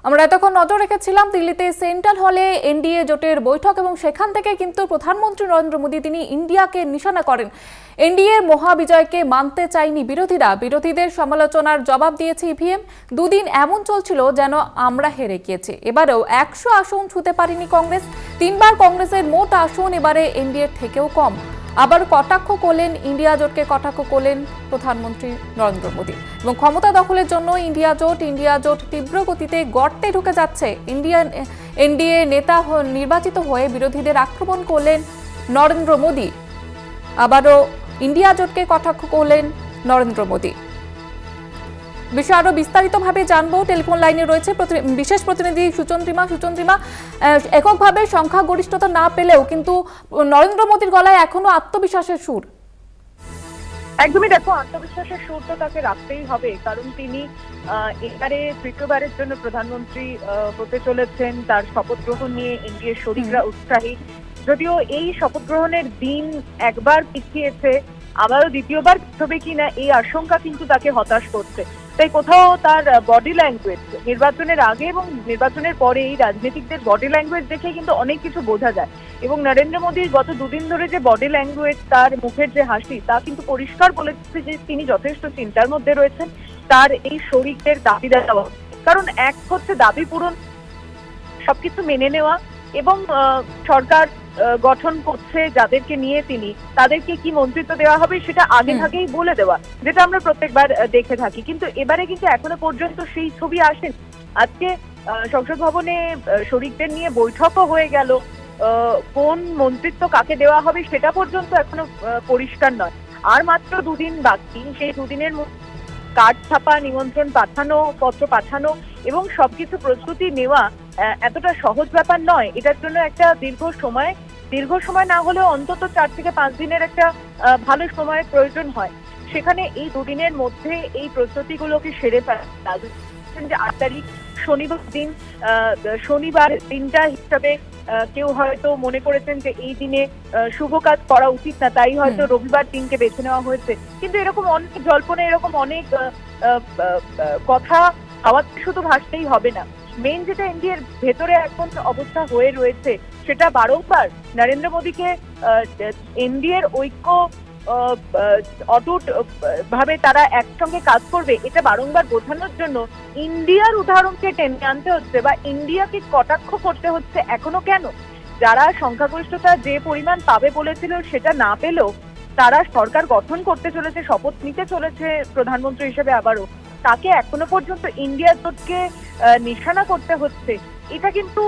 আমরা এতক্ষণ নজর রেখেছিলাম দিল্লিতে সেন্ট্রাল হলে এনডিএ জোটের বৈঠক এবং সেখান থেকে কিন্তু প্রধানমন্ত্রী নরেন্দ্র মোদী তিনি ইন্ডিয়াকে নিশানা করেন। এনডিএর মহাবিজয়কে মানতে চায়নি বিরোধীরা, বিরোধীদের সমালোচনার জবাব দিয়েছে ইভিএম। দুদিন এমন চলছিল যেন আমরা হেরে গিয়েছি। এবারেও 100 আসন ছুঁতে পারেনি কংগ্রেস। 3 বার কংগ্রেসের মোট আসন এবারে এনডিএর থেকেও কম। আবার কটাক্ষ করলেন ইন্ডিয়া জোটকে, কটাক্ষ করলেন প্রধানমন্ত্রী নরেন্দ্র মোদী। এবং ক্ষমতা দখলের জন্য ইন্ডিয়া জোট তীব্র গতিতে গর্তে ঢুকে যাচ্ছে। এনডিএ নেতা নির্বাচিত হয়ে বিরোধীদের আক্রমণ করলেন নরেন্দ্র মোদী। আবারও ইন্ডিয়া জোটকে কটাক্ষ করলেন নরেন্দ্র মোদী। বিষয় আরো বিস্তারিতভাবে জানবো। টেলিফোন লাইনে রয়েছে বিশেষ প্রতিনিধি সুচন্দ্রিমা। এককভাবে সংখ্যাগরিষ্ঠতা না পেলেও কিন্তু নরেন্দ্র মোদীর গলায় এখনো আত্মবিশ্বাসের সুর। একদমই, দেখো, আত্মবিশ্বাসের সুর তো তাকে রাখতেই হবে, কারণ তিনি এবারে তৃতীয়বারের জন্য প্রধানমন্ত্রী হতে চলেছেন। তার শপথ গ্রহণ নিয়ে এনডিএর শরিকরা উৎসাহী, যদিও এই শপথ গ্রহণের দিন একবার পিছিয়েছে, আবারও দ্বিতীয়বার হবে কিনা এই আশঙ্কা কিন্তু তাকে হতাশ করছে। তাই কোথাও তার বডি ল্যাঙ্গুয়েজ নির্বাচনের আগে এবং নির্বাচনের পরে এই রাজনীতিকদের বডি ল্যাঙ্গুয়েজ দেখে কিন্তু অনেক কিছু বোঝা যায়। এবং নরেন্দ্র মোদীর গত দুদিন ধরে যে বডি ল্যাঙ্গুয়েজ, তার মুখের যে হাসি, তা কিন্তু পরিষ্কার বলেছে যে তিনি যথেষ্ট চিন্তার মধ্যে রয়েছেন তার এই শরিকদের দাবি দেওয়া। কারণ এক হচ্ছে দাবি পূরণ, সবকিছু মেনে নেওয়া, এবং সরকার গঠন করছে যাদেরকে নিয়ে তিনি, তাদেরকে কি মন্ত্রিত্ব দেওয়া হবে সেটা আগে থেকেই বলে দেওয়া, যেটা আমরা প্রত্যেকবার দেখে থাকি। কিন্তু এবারে কিন্তু এখনো পর্যন্ত সেই ছবি আসেন। আজকে সংসদ ভবনে শরিকদের নিয়ে বৈঠকও হয়ে গেল, কোন মন্ত্রিত্ব কাকে দেওয়া হবে সেটা পর্যন্ত এখনো পরিষ্কার নয়। আর মাত্র দুদিন বাকি, সেই দুদিনের মধ্যে কার্ড ছাপা, নিমন্ত্রণ পাঠানো, পত্র পাঠানো এবং সবকিছু প্রস্তুতি নেওয়া এতটা সহজ ব্যাপার নয়। এটার জন্য একটা দীর্ঘ সময় না হলেও অন্তত 4 থেকে 5 দিনের একটা ভালো সময়ের প্রয়োজন হয়। সেখানে এই দুদিনের মধ্যে এই প্রস্তুতিগুলোকে সেরে ফেলা, যে 8 তারিখ শনিবার দিনটা হিসাবে কেউ হয়তো মনে করেছেন যে এই দিনে শুভ কাজ করা উচিত না, তাই হয়তো রবিবার দিনকে বেছে নেওয়া হয়েছে। কিন্তু এরকম অনেক জল্পনা, এরকম অনেক কথা আওয়াজে শুধু ভাসতেই হবে না। মেইন যেটা এনডিএর ভেতরে এখন অবস্থা হয়ে রয়েছে, সেটা বারংবার নরেন্দ্র মোদীকে এনডিএর ঐক্য অটুট ভাবে তারা একসঙ্গে কাজ করবে, এটা বারংবার বোঝানোর জন্য ইন্ডিয়ার উদাহরণকে টেনে আনতে হচ্ছে বা ইন্ডিয়াকে কটাক্ষ করতে হচ্ছে। এখনো কেন? যারা সংখ্যাগরিষ্ঠতা যে পরিমাণ পাবে বলেছিল সেটা না পেলেও তারা সরকার গঠন করতে চলেছে, শপথ নিতে চলেছে প্রধানমন্ত্রী হিসেবে আবারও, তাকে এখনো পর্যন্ত ইন্ডিয়া জোটকে নিশানা করতে হচ্ছে। এটা কিন্তু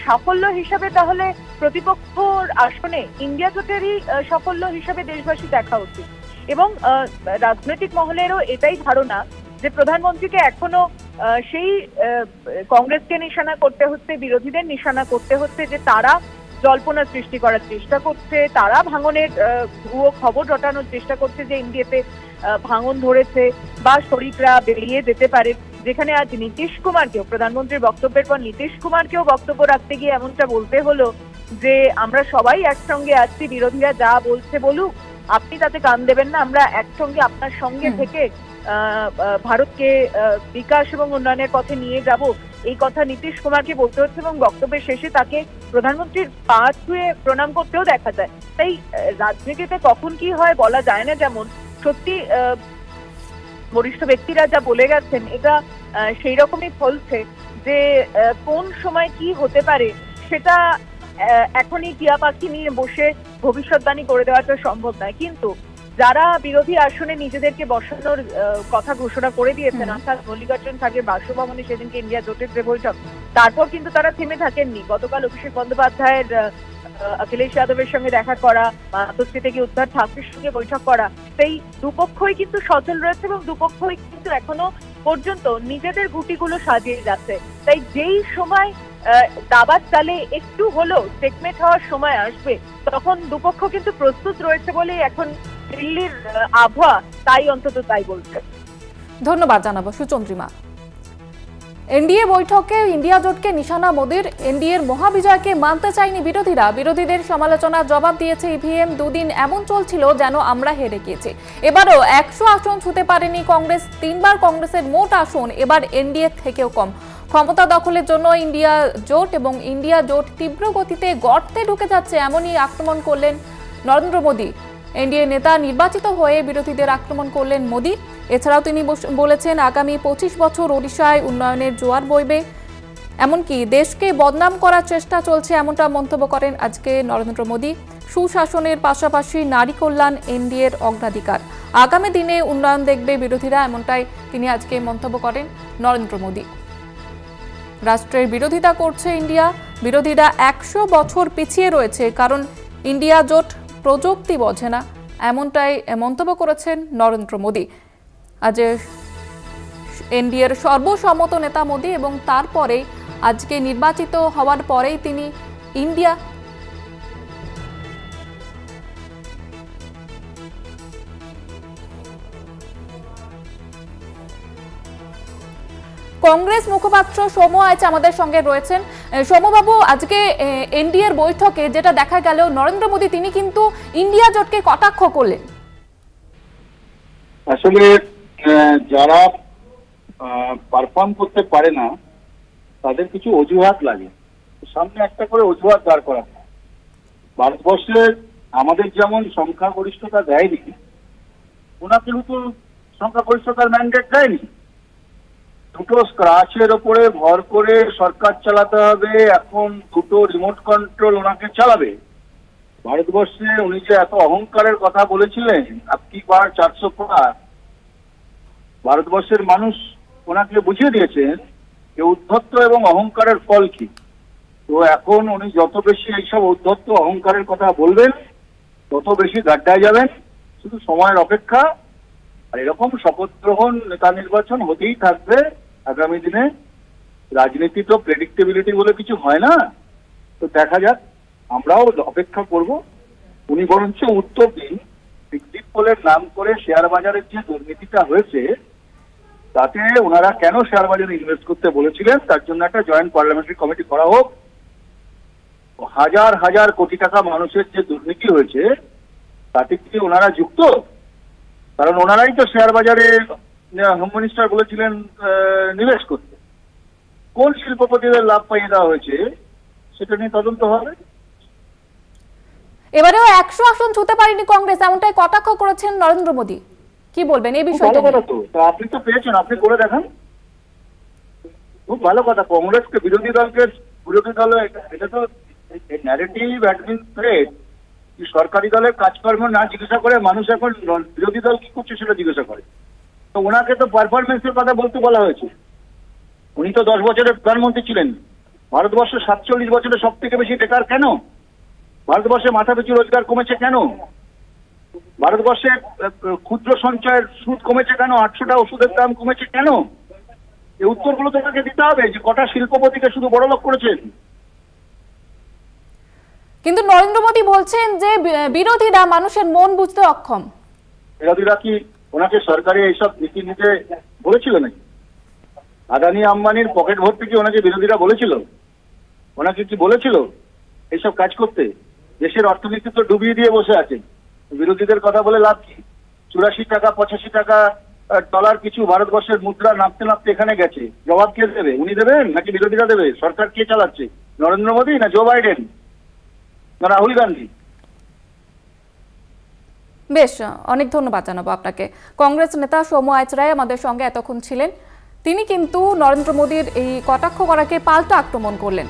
সাফল্য হিসাবে তাহলে প্রতিপক্ষর আসনে ইন্ডিয়া জোটেরই সাফল্য হিসাবে দেশবাসী দেখা উচিত। এবং রাজনৈতিক মহলেরও এটাই ধারণা যে প্রধানমন্ত্রীকে এখনো সেই কংগ্রেসকে নিশানা করতে হচ্ছে, বিরোধীদের নিশানা করতে হচ্ছে যে তারা জল্পনা সৃষ্টি করার চেষ্টা করছে, তারা ভাঙনের ভুয়ো খবর রটানোর চেষ্টা করছে যে ইন্ডিয়াতে ভাঙন ধরেছে বা শরিকরা বেরিয়ে যেতে পারে। যেখানে আজ নীতিশ কুমারকেও, প্রধানমন্ত্রীর বক্তব্যের পর নীতিশ কুমারকেও বক্তব্য রাখতে গিয়ে এমনটা বলতে হলো যে আমরা সবাই একসঙ্গে আছি, বিরোধীরা যা বলছে বলুক, আপনি তাতে কান দেবেন না, আমরা একসঙ্গে আপনার সঙ্গে থেকে ভারতকে বিকাশ এবং উন্নয়নের পথে নিয়ে যাব। এই কথা নীতিশ কুমারকে বলতে হচ্ছে এবং বক্তব্যের শেষে তাকে প্রধানমন্ত্রীর পা ছুঁয়ে প্রণাম করতেও দেখা যায়। তাই রাজনীতিতে কখন কি হয় বলা যায় না। যেমন সত্যি বরিষ্ঠ ব্যক্তিরা যা বলে গেছেন, এটা সেই রকমই ফলছে যে কোন সময় কি হতে পারে সেটা এখনই টিয়া পাখি নিয়ে বসে ভবিষ্যৎবাণী করে দেওয়াটা সম্ভব নয়। কিন্তু যারা বিরোধী আসনে নিজেদেরকে বসানোর কথা ঘোষণা করে দিয়েছেন, অর্থাৎ মল্লিকার্জুন খাড়গের বাসভবনে সেদিনকে ইন্ডিয়া জোটের যে বৈঠক, তারপর কিন্তু তারা থেমে থাকেননি। গতকাল অভিষেক বন্দ্যোপাধ্যায়ের অখিলেশ যাদবের সঙ্গে দেখা করা, মাতশ্রী থেকে উদ্ধার ঠাকুরের সঙ্গে বৈঠক করা, সেই দুপক্ষই কিন্তু সচল রয়েছে এবং দুপক্ষই কিন্তু এখনো পর্যন্ত নিজেদের গুটিগুলো সাজিয়ে যাচ্ছে। তাই যেই সময় দাবার চালে একটু হলেও চেকমেট হওয়ার সময় আসবে, তখন দুপক্ষ কিন্তু প্রস্তুত রয়েছে বলে এখন দিল্লির আবহাওয়া তাই অন্তত তাই বলছে। ধন্যবাদ জানাবো সুচন্দ্রিমা। এনডিএ বৈঠকে ইন্ডিয়া জোটকে নিশানা মোদীর। এনডিএর মহাবিজয়কে মানতে চায়নি বিরোধীরা, বিরোধীদের সমালোচনার জবাব দিয়েছে ইভিএম। দুদিন এমন চলছিল যেন আমরা হেরে গিয়েছি। এবারও 100 আসন ছুঁতে পারেনি কংগ্রেস। 3 বার কংগ্রেসের মোট আসন এবার এনডিএ থেকেও কম। ক্ষমতা দখলের জন্য ইন্ডিয়া জোট এবং ইন্ডিয়া জোট তীব্র গতিতে গর্তে ঢুকে যাচ্ছে, এমনই আক্রমণ করলেন নরেন্দ্র মোদী। এনডিএ নেতা নির্বাচিত হয়ে বিরোধীদের আক্রমণ করলেন মোদী। এছাড়াও তিনি বলেছেন আগামী 25 বছর ওড়িশায় উন্নয়নের জোয়ার বইবে, এমনকি দেশকে বদনাম করার চেষ্টা চলছে, এমনটা মন্তব্য করেন আজকে নরেন্দ্র মোদী। সুশাসনের পাশাপাশি নারী কল্যাণ এনডিএর অগ্রাধিকার, আগামী দিনে উন্নয়ন দেখবে বিরোধীরা, এমনটাই তিনি আজকে মন্তব্য করেন নরেন্দ্র মোদী। রাষ্ট্রের বিরোধিতা করছে ইন্ডিয়া, বিরোধীরা 100 বছর পিছিয়ে রয়েছে কারণ ইন্ডিয়া জোট প্রযুক্তি বোঝে না, এমনটাই মন্তব্য করেছেন নরেন্দ্র মোদী। আজ এনডিএর সর্বসম্মত নেতা মোদী এবং তারপরে আজকে নির্বাচিত হওয়ার পরেই তিনি ইন্ডিয়া কংগ্রেস মুখপাত্র সৌম্য আইচ আমাদের সঙ্গে রয়েছেন। সৌম্যবাবু, আজকে এনডিএর বৈঠকে যেটা দেখা গেল, নরেন্দ্র মোদী তিনি কিন্তু ইন্ডিয়া জোটকে কটাক্ষ করলেন। আসলে যারা পারফর্ম করতে পারে না তাদের কিছু অজুহাত লাগে, সামনে একটা করে অজুহাত দাঁড় করা। ভারতবর্ষে আমাদের যেমন সংখ্যাগরিষ্ঠতা দেয়নি, ওনাকে তো সংখ্যাগরিষ্ঠতার ম্যান্ডেট দেয়নি। দুটো স্ক্রাচের ওপরে ভর করে সরকার চালাতে হবে, এখন দুটো রিমোট কন্ট্রোল ওনাকে চালাবে। ভারতবর্ষে উনি যে এত অহংকারের কথা বলেছিলেন, আপকি পার 400 পার, ভারতবর্ষের মানুষ ওনাকে বুঝিয়ে দিয়েছেন যে উদ্ধত্ত এবং অহংকারের ফল কি। তো এখন উনি যত বেশি এইসব উদ্ধত্ত অহংকারের কথা বলবেন তত বেশি গাড্ডায় যাবেন, শুধু সময়ের অপেক্ষা। আর এরকম শপথ গ্রহণ, নেতা নির্বাচন হতেই থাকবে আগামী দিনে। রাজনীতি তো প্রেডিক্টেবিলিটি বলে কিছু হয় না, তো দেখা যাক, আমরাও অপেক্ষা করব। উনি বরঞ্চ উত্তর দিন, এক্সিট পোলের নাম করে শেয়ার বাজারের যে দুর্নীতিটা হয়েছে তাতে ওনারা কেন শেয়ার বাজারে ইনভেস্ট করতে বলেছিলেন, তার জন্য একটা জয়েন্ট পার্লামেন্টারি কমিটি করা হোক। হাজার হাজার কোটি টাকা মানুষের যে দুর্নীতি হয়েছে তাতে কি ওনারা যুক্ত? কারণ ওনারাই তো শেয়ার বাজারে, হোম মিনিস্টার বলেছিলেন নিবেশ করতে। কোন শিল্পপতিদের লাভ পাইয়ে দেওয়া হয়েছে সেটা নিয়ে তদন্ত হবে। এবারেও 100 আসন ছুঁতে পারেনি কংগ্রেস, এমনটাই কটাক্ষ করেছেন নরেন্দ্র মোদী। কি বলবেন এই বিষয়টা? তো আপনি তো পেয়েছেন, আপনি করে দেখান। খুব ভালো কথা। কংগ্রেসকে বিরোধী দল, এটা তো ন্যারেটিভ অ্যাডমিনিস্ট্রেট, সরকারি দলের কাজকর্ম না জিজ্ঞাসা করে মানুষ এখন বিরোধী দল কি করছে সেটা জিজ্ঞাসা করে। তো ওনাকে তো পারফরমেন্সের কথা বলতে বলা হয়েছে। উনি তো 10 বছরের প্রধানমন্ত্রী ছিলেন। ভারতবর্ষে 47 বছরে সব থেকে বেশি বেকার কেন? ভারতবর্ষে মাথাপিছু রোজগার কমেছে কেন? ভারতবর্ষে ক্ষুদ্র সঞ্চয়ের সুদ কমেছে কেন? 800টা ওষুধের দাম কমেছে কেন? এই উত্তরগুলো তো তাকে দিতে হবে যে কটা শিল্পপতিকে শুধু বড়লোক করেছেন। কিন্তু নরেন্দ্র মোদী বলছেন যে বিরোধীরা মানুষের মন বুঝতে অক্ষম। বিরোধীরা কি ওনাকে সরকারি এইসব নীতি নিতে বলেছিল নাকি? আদানি আম্বানির পকেট ভর্তি কি ওনাকে বিরোধীরা বলেছিল? ওনাকে কি বলেছিল এইসব কাজ করতে? দেশের অর্থনীতি তো ডুবিয়ে দিয়ে বসে আছে, বিরোধীদের কথা বলে লাভ কি? 84 টাকা 85 টাকা ডলার কিছু ভারতবর্ষের মুদ্রা নামতে নামতে এখানে গেছে, জবাব কে দেবে? উনি দেবেন নাকি বিরোধীরা দেবে? সরকার কে চালাচ্ছে? নরেন্দ্র মোদী না জো বাইডেন না রাহুল গান্ধী? বেশ, অনেক ধন্যবাদ জানাবো আপনাকে। কংগ্রেস নেতা সৌম্য আইচ রায় আমাদের সঙ্গে এতক্ষণ ছিলেন। তিনি কিন্তু নরেন্দ্র মোদীর এই কটাক্ষ করাকে পাল্টা আক্রমণ করলেন।